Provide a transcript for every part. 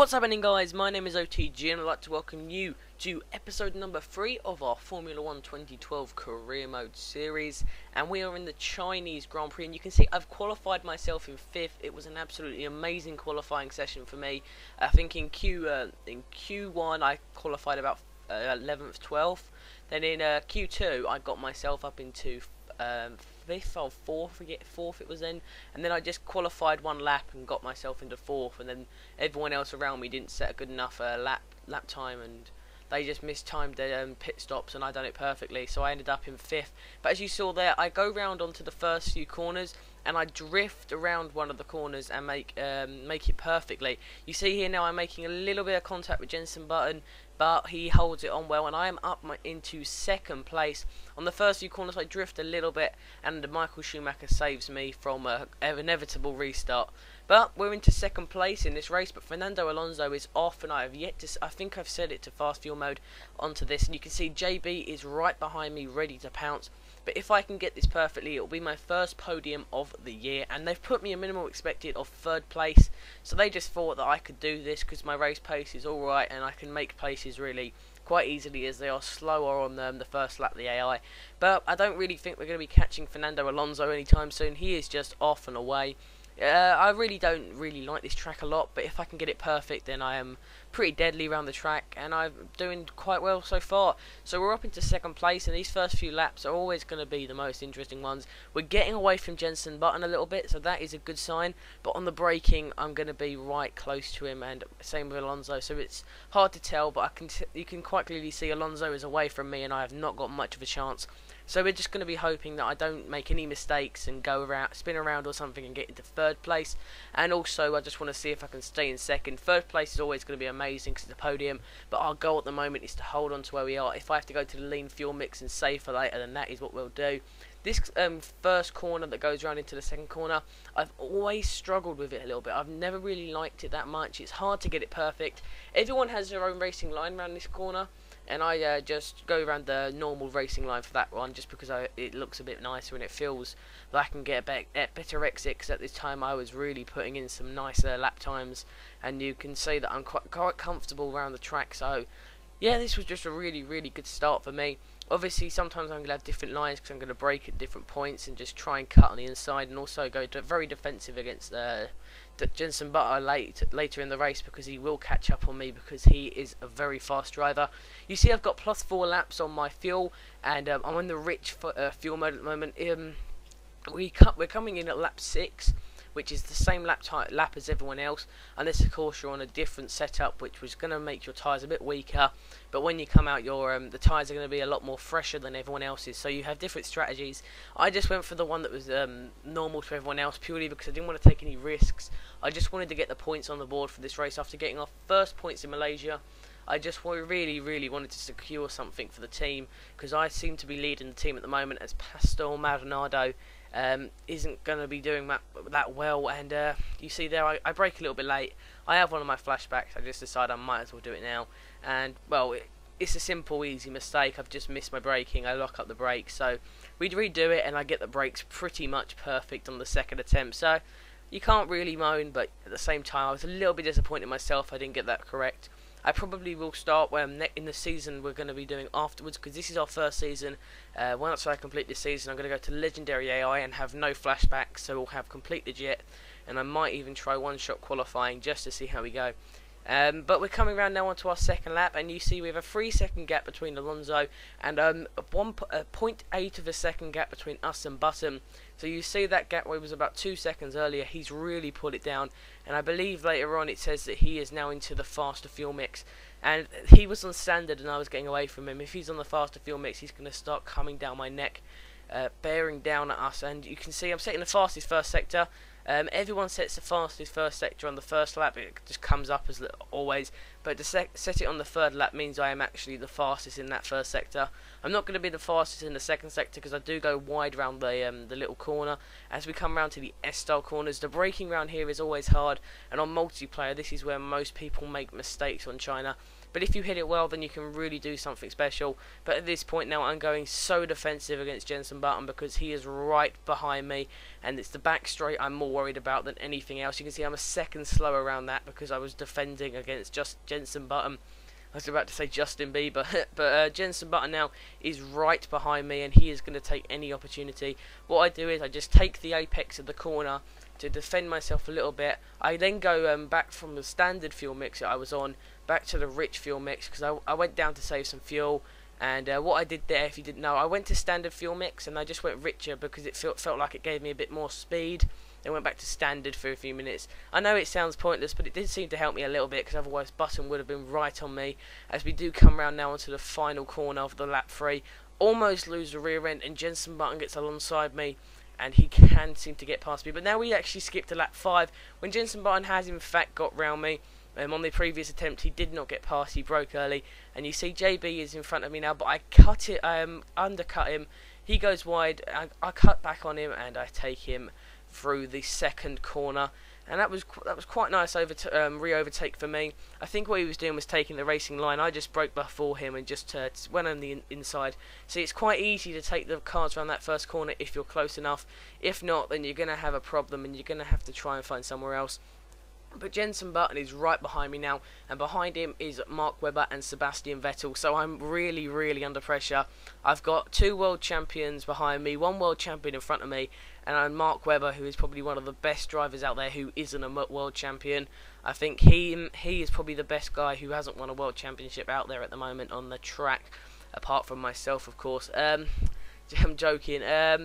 What's happening, guys? My name is OTG and I'd like to welcome you to episode number 3 of our Formula 1 2012 Career Mode series, and we are in the Chinese Grand Prix, and you can see I've qualified myself in 5th. It was an absolutely amazing qualifying session for me. I think in Q1 I qualified about 11th, 12th, then in Q2 I got myself up into 5th or 4th, forget 4th it was then, and then I just qualified one lap and got myself into 4th, and then everyone else around me didn't set a good enough lap time, and they just mistimed their pit stops, and I done it perfectly, so I ended up in 5th. But as you saw there, I go round onto the first few corners and I drift around one of the corners and make it perfectly. You see here now I'm making a little bit of contact with Jenson Button, but he holds it on well, and I am up into 2nd place. On the first few corners I drift a little bit, and Michael Schumacher saves me from an inevitable restart. But we're into 2nd place in this race, but Fernando Alonso is off, and I have yet to, I think I've set it to fast fuel mode onto this, and you can see JB is right behind me ready to pounce. But if I can get this perfectly, it will be my first podium of the year, and they've put me a minimum expected of 3rd place, so they just thought that I could do this because my race pace is alright and I can make places really quite easily, as they are slower on the first lap of the AI. But I don't really think we're going to be catching Fernando Alonso anytime soon. He is just off and away. I really don't like this track a lot, but if I can get it perfect, then I am pretty deadly around the track, and I'm doing quite well so far. So we're up into 2nd place, and these first few laps are always going to be the most interesting ones. We're getting away from Jenson Button a little bit, so that is a good sign, but on the braking I'm going to be right close to him, and same with Alonso, so it's hard to tell, but you can quite clearly see Alonso is away from me and I have not got much of a chance. So we're just going to be hoping that I don't make any mistakes and go around, spin around or something and get into 3rd place. And also I just want to see if I can stay in 2nd. 3rd place is always going to be amazing because it's a podium, but our goal at the moment is to hold on to where we are. If I have to go to the lean fuel mix and save for later, then that is what we'll do. This first corner that goes around into the 2nd corner, I've always struggled with it a little bit. I've never really liked it that much. It's hard to get it perfect. Everyone has their own racing line around this corner, and I just go around the normal racing line for that one, just because it looks a bit nicer and it feels like I can get a better exit, because at this time I was really putting in some nicer lap times, and you can see that I'm quite comfortable around the track. So yeah, this was just a really good start for me. Obviously sometimes I'm going to have different lines because I'm going to brake at different points and just try and cut on the inside, and also go very defensive against Jenson Button later in the race, because he will catch up on me because he is a very fast driver. You see I've got +4 laps on my fuel, and I'm in the rich fuel mode at the moment. We're coming in at lap 6, which is the same lap as everyone else, unless of course you're on a different setup, which was going to make your tyres a bit weaker. But when you come out, the tyres are going to be a lot more fresher than everyone else's, so you have different strategies. I just went for the one that was normal to everyone else, purely because I didn't want to take any risks. I just wanted to get the points on the board for this race after getting our first points in Malaysia. I just really wanted to secure something for the team, because I seem to be leading the team at the moment, as Pastor Maldonado isn't going to be doing that well. And you see there, I brake a little bit late. I have one of my flashbacks. I just decided I might as well do it now, and well, it's a simple easy mistake. I've just missed my braking. I lock up the brakes, so we'd redo it, and I get the brakes pretty much perfect on the 2nd attempt. So you can't really moan, but at the same time I was a little bit disappointed in myself I didn't get that correct. I probably will start in the season we're going to be doing afterwards, because this is our first season. Once I complete this season, I'm going to go to Legendary AI and have no flashbacks, so we'll have complete legit, and I might even try one-shot qualifying just to see how we go. But we're coming around now onto our 2nd lap, and you see we have a 3-second gap between Alonso, and a 0.8 of a second gap between us and Button. So you see that gap where it was about 2 seconds earlier. He's really pulled it down, and I believe later on it says that he is now into the faster fuel mix, and he was on standard and I was getting away from him. If he's on the faster fuel mix, he's going to start coming down my neck, bearing down at us. And you can see I'm setting the fastest first sector. Everyone sets the fastest first sector on the first lap. It just comes up as always, but to set it on the 3rd lap means I am actually the fastest in that first sector. I'm not going to be the fastest in the 2nd sector, because I do go wide around the little corner. As we come around to the S-style corners, the braking around here is always hard, and on multiplayer this is where most people make mistakes on China. but if you hit it well, then you can really do something special. But at this point now, I'm going so defensive against Jensen Button because he is right behind me, and it's the back straight I'm more worried about than anything else. You can see I'm a second slow around that because I was defending against just Jensen Button. I was about to say Justin Bieber, but Jensen Button now is right behind me, and he is going to take any opportunity. What I do is I just take the apex of the corner to defend myself a little bit. I then go back from the standard fuel mix that I was on back to the rich fuel mix because I went down to save some fuel. And what I did there, if you didn't know, I went to standard fuel mix and I just went richer because it felt like it gave me a bit more speed. Then went back to standard for a few minutes. I know it sounds pointless, but it did seem to help me a little bit because otherwise Button would have been right on me. As we do come round now onto the final corner of the lap 3, almost lose the rear end, and Jensen Button gets alongside me, and he can seem to get past me. But now we actually skip to lap 5 when Jensen Button has in fact got round me. On the previous attempt he did not get past, he broke early, and you see JB is in front of me now, but I cut it, undercut him, he goes wide, I cut back on him and I take him through the second corner, and that was quite nice re-overtake for me. I think what he was doing was taking the racing line. I just broke before him and just went on the inside. See, it's quite easy to take the cars around that first corner if you're close enough. If not, then you're going to have a problem and you're going to have to try and find somewhere else. But Jensen Button is right behind me now, and behind him is Mark Webber and Sebastian Vettel, so I'm really under pressure. I've got 2 world champions behind me, 1 world champion in front of me, and I'm Mark Webber, who is probably one of the best drivers out there who isn't a world champion. I think he is probably the best guy who hasn't won a world championship out there at the moment on the track, apart from myself, of course. I'm joking.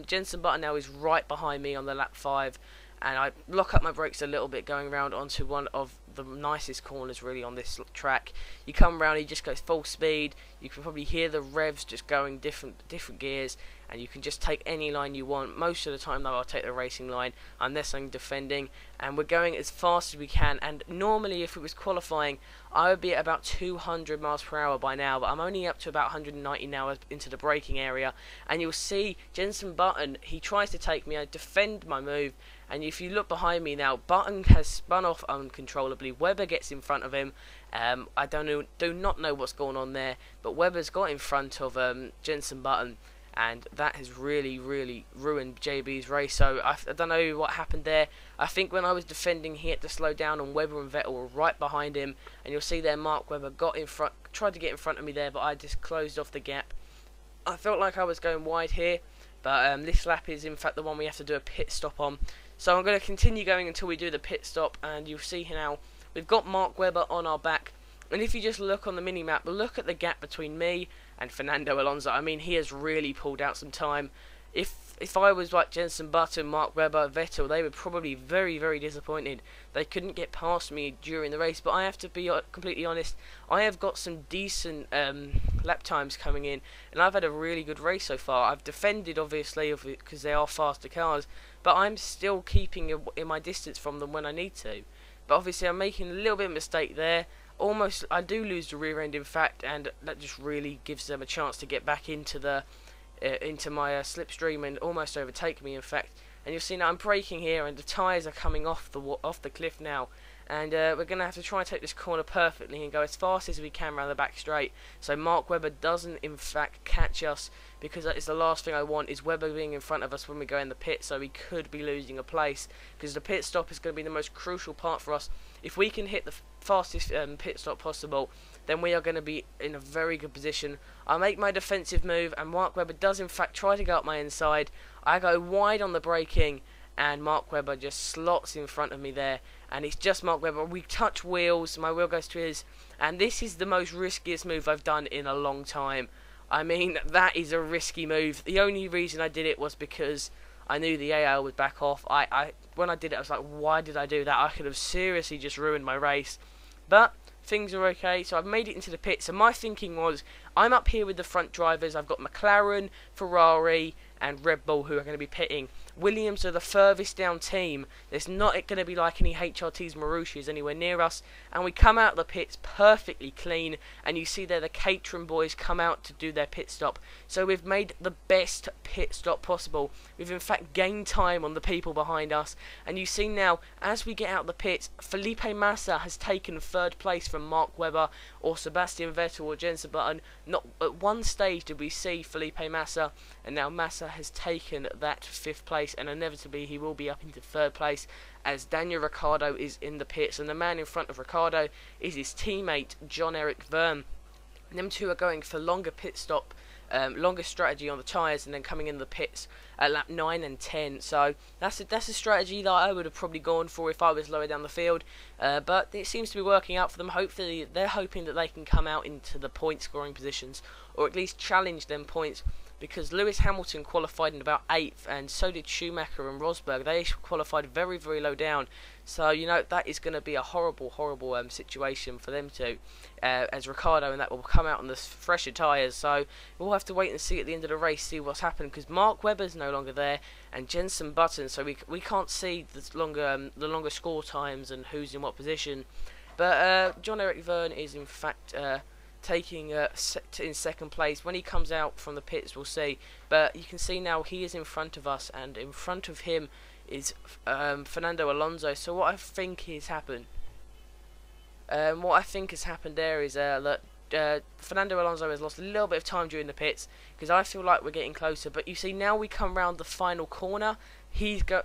Jensen Button now is right behind me on the lap 5. And I lock up my brakes a little bit going round onto one of the nicest corners really on this track. You come round, he just goes full speed. You can probably hear the revs just going different gears, and you can just take any line you want. Most of the time though I'll take the racing line unless I'm defending, and we're going as fast as we can. And normally if it was qualifying I would be at about 200 miles per hour by now, but I'm only up to about 190 now into the braking area. And you'll see Jensen Button, he tries to take me, I defend my move, and if you look behind me now, Button has spun off uncontrollably. Webber gets in front of him. I do not know what's going on there, but Webber's got in front of Jensen Button, and that has really ruined JB's race. So I don't know what happened there. I think when I was defending he had to slow down, and Webber and Vettel were right behind him, and you'll see there Mark Webber got in front, tried to get in front of me there, but I just closed off the gap. I felt like I was going wide here, but this lap is in fact the one we have to do a pit stop on. So I'm going to continue going until we do the pit stop, and you'll see here now we've got Mark Webber on our back. And if you just look on the mini-map, look at the gap between me and Fernando Alonso. I mean, he has really pulled out some time. If I was like Jensen Button, Mark Webber, Vettel, they were probably very disappointed. They couldn't get past me during the race, but I have to be completely honest, I have got some decent lap times coming in, and I've had a really good race so far. I've defended, obviously, because they are faster cars, but I'm still keeping in my distance from them when I need to. But obviously I'm making a little bit of a mistake there. Almost, I do lose the rear end in fact, and that just really gives them a chance to get back into the into my slipstream and almost overtake me in fact. And you'll see now I'm braking here, and the tyres are coming off the cliff now. And we're going to have to try and take this corner perfectly and go as fast as we can around the back straight, so Mark Webber doesn't in fact catch us, because that is the last thing I want, is Webber being in front of us when we go in the pit, so we could be losing a place, because the pit stop is going to be the most crucial part for us. If we can hit the fastest pit stop possible, then we are going to be in a very good position. I make my defensive move, and Mark Webber does in fact try to go up my inside. I go wide on the braking, and Mark Webber just slots in front of me there, and it's just Mark Webber. We touch wheels, my wheel goes to his, and this is the most riskiest move I've done in a long time. I mean, that is a risky move. The only reason I did it was because I knew the AL would back off. When I did it, I was like, why did I do that? I could have seriously just ruined my race. But things are okay, so I've made it into the pit. So my thinking was, I'm up here with the front drivers. I've got McLaren, Ferrari, and Red Bull, who are going to be pitting. Williams are the furthest down team. There's not going to be like any HRTs, Marushis anywhere near us. And we come out of the pits perfectly clean. And you see there the Caterham boys come out to do their pit stop. So we've made the best pit stop possible. We've in fact gained time on the people behind us. And you see now, as we get out of the pits, Felipe Massa has taken 3rd place from Mark Webber or Sebastian Vettel or Jenson Button. Not at one stage did we see Felipe Massa, and now Massa has taken that 5th place, and inevitably he will be up into 3rd place as Daniel Ricciardo is in the pits, and the man in front of Ricciardo is his teammate John-Eric Vergne. And them two are going for longer pit stop, longer strategy on the tyres, and then coming in the pits at lap 9 and 10. So that's a strategy that I would have probably gone for if I was lower down the field, but it seems to be working out for them. Hopefully they're hoping that they can come out into the point scoring positions, or at least challenge them points, because Lewis Hamilton qualified in about 8th, and so did Schumacher and Rosberg. They qualified very, very low down. So, you know, that is going to be a horrible, horrible situation for them to, as Ricciardo and that will come out on the fresher tyres. So, we'll have to wait and see at the end of the race, see what's happened, because Mark Webber's no longer there, and Jenson Button, so we can't see the longer score times and who's in what position. But John-Eric Vergne is, in fact, taking in 2nd place. When he comes out from the pits, we'll see. But you can see now he is in front of us, and in front of him is Fernando Alonso. So what I think has happened, there is that Fernando Alonso has lost a little bit of time during the pits, because I feel like we're getting closer. But you see now we come round the final corner.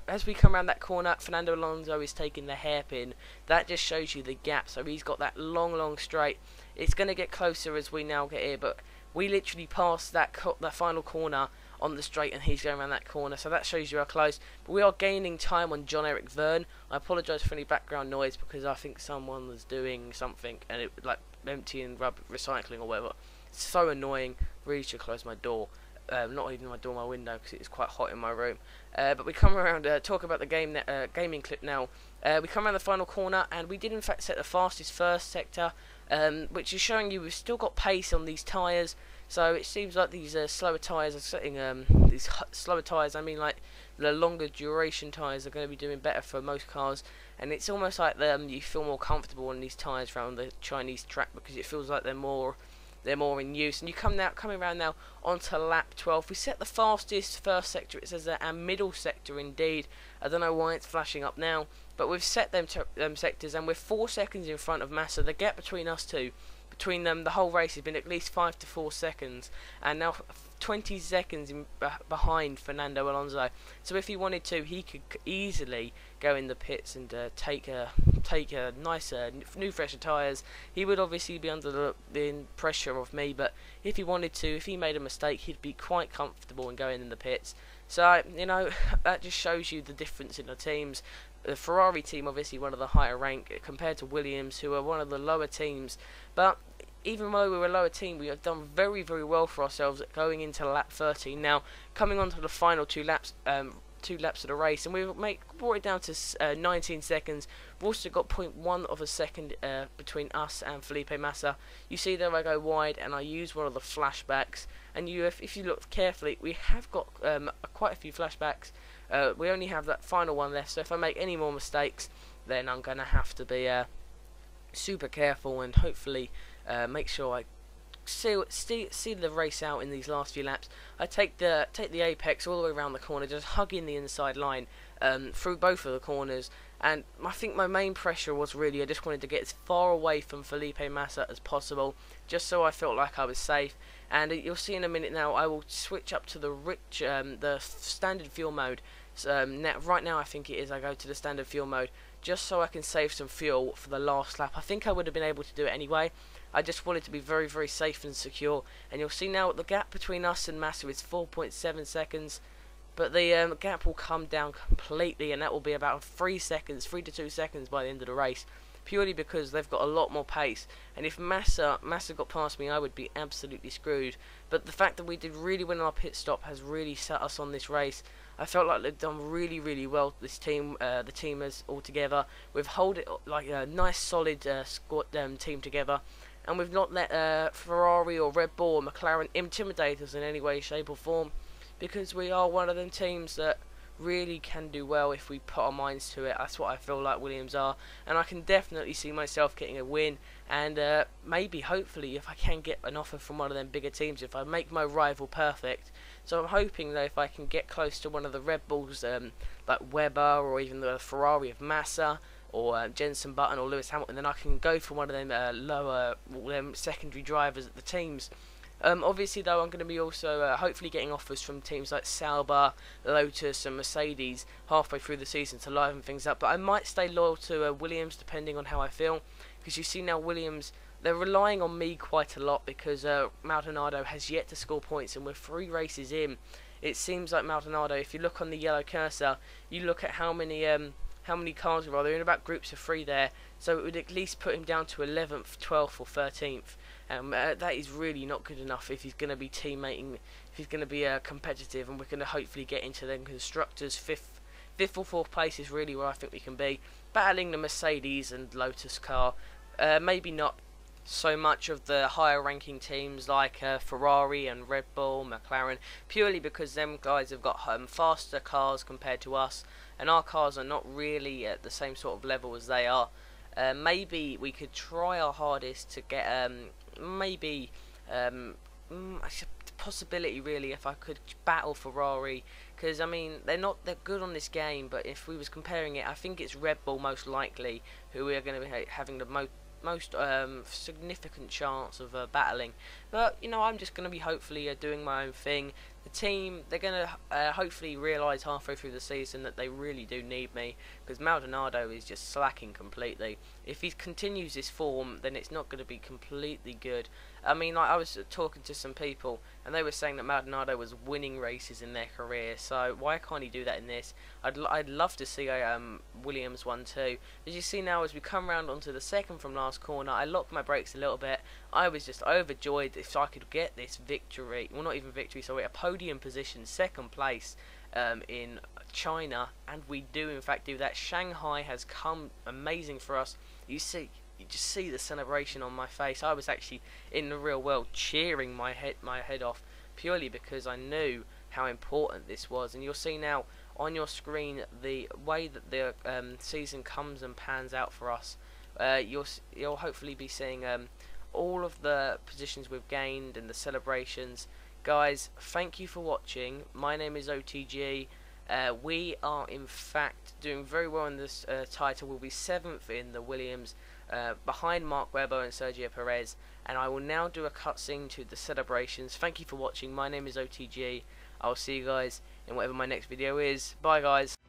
As we come around that corner, Fernando Alonso is taking the hairpin. That just shows you the gap. So he's got that long straight. It's going to get closer as we now get here, but we literally passed that final corner on the straight, and he's going around that corner. So that shows you how close. But we are gaining time on John-Eric Vergne. I apologise for any background noise, because I think someone was doing something, and it like emptying recycling or whatever. It's so annoying. Really should close my door. Not even my door, my window, because it's quite hot in my room. But we come around, talk about the gaming clip now. We come around the final corner, and we did in fact set the fastest first sector, which is showing you we've still got pace on these tyres. So it seems like these slower tyres are setting, these slower tyres, I mean like the longer duration tyres are going to be doing better for most cars. And it's almost like you feel more comfortable on these tyres around the Chinese track, because it feels like they're more in use. And you coming around now onto lap 12. We set the fastest first sector, it says there, and middle sector indeed. I don't know why it's flashing up now, but we've set them sectors, and we're 4 seconds in front of Massa. The gap between us two, between them, the whole race has been at least 5 to 4 seconds, and now 20 seconds behind Fernando Alonso. So if he wanted to, he could easily go in the pits and take a nicer new fresher tyres. He would obviously be under the pressure of me, but if he wanted to, if he made a mistake, he'd be quite comfortable in going in the pits. So, you know, that just shows you the difference in the teams. The Ferrari team, obviously one of the higher rank compared to Williams, who are one of the lower teams. But even though we were a lower team, we have done very, very well for ourselves going into lap 13. Now, coming on to the final 2 laps of the race, and we've brought it down to 19 seconds. We've also got 0.1 of a second between us and Felipe Massa. You see there I go wide, and I use one of the flashbacks. And if you look carefully, we have got quite a few flashbacks. We only have that final one left, so if I make any more mistakes, then I'm going to have to be super careful, and hopefully make sure I see the race out in these last few laps. I take the apex all the way around the corner, just hugging the inside line through both of the corners. And I think my main pressure was really I just wanted to get as far away from Felipe Massa as possible, just so I felt like I was safe. And you'll see in a minute now, I will switch up to the standard fuel mode. Right now I think it is, I go to the standard fuel mode just so I can save some fuel for the last lap. I think I would have been able to do it anyway. I just wanted to be very, very safe and secure. And you'll see now the gap between us and Massa is 4.7 seconds. But the gap will come down completely, and that will be about 3 to 2 seconds by the end of the race. Purely because they've got a lot more pace, and if Massa got past me, I would be absolutely screwed. But the fact that we did really well in our pit stop has really set us on this race. I felt like they've done really, really well. This team, the teamers all together, we've held it like a nice, solid squad team together, and we've not let Ferrari or Red Bull or McLaren intimidate us in any way, shape, or form. because we are one of them teams that really can do well if we put our minds to it. That's what I feel like Williams are, and I can definitely see myself getting a win, and maybe hopefully if I can get an offer from one of them bigger teams, if I make my rival perfect. So I'm hoping that if I can get close to one of the Red Bulls, like Webber, or even the Ferrari of Massa, or Jenson Button or Lewis Hamilton, then I can go for one of them lower secondary drivers at the teams. Obviously though, I'm going to be also hopefully getting offers from teams like Sauber, Lotus and Mercedes halfway through the season to liven things up, but I might stay loyal to Williams depending on how I feel, because you see now Williams, they're relying on me quite a lot, because Maldonado has yet to score points, and we're 3 races in. It seems like Maldonado, if you look on the yellow cursor, you look at how many cars there are, they're in about groups of 3 there, so it would at least put him down to 11th, 12th or 13th. That is really not good enough if he's going to be teammating, if he's going to be competitive, and we're going to hopefully get into them constructors. 5th or 4th place is really where I think we can be, battling the Mercedes and Lotus car. Maybe not so much of the higher ranking teams like Ferrari and Red Bull, McLaren, purely because them guys have got faster cars compared to us, and our cars are not really at the same sort of level as they are. Maybe we could try our hardest to get maybe a possibility really if I could battle Ferrari, because I mean they're good on this game, but if we was comparing it, I think it's Red Bull most likely who we are going to be having the most significant chance of battling. But you know, I'm just going to be hopefully doing my own thing. The team, they're going to hopefully realise halfway through the season that they really do need me, because Maldonado is just slacking completely. If he continues this form, then it's not going to be completely good. I mean, like, I was talking to some people, and they were saying that Maldonado was winning races in their career, so why can't he do that in this? I'd love to see Williams one too. As you see now, as we come round onto the second from last corner, I locked my brakes a little bit. I was just overjoyed if I could get this victory, well, not even victory, sorry, a podium position, 2nd place in China, and we do in fact do that. Shanghai has come amazing for us. You just see the celebration on my face. I was actually in the real world cheering my head off, purely because I knew how important this was. And you'll see now on your screen the way that the season comes and pans out for us. You'll hopefully be seeing all of the positions we've gained and the celebrations. Guys, thank you for watching. My name is OTG. We are in fact doing very well in this title. We'll be 7th in the Williams, behind Mark Webber and Sergio Perez, and I will now do a cutscene to the celebrations. Thank you for watching. My name is OTG. I'll see you guys in whatever my next video is. Bye guys.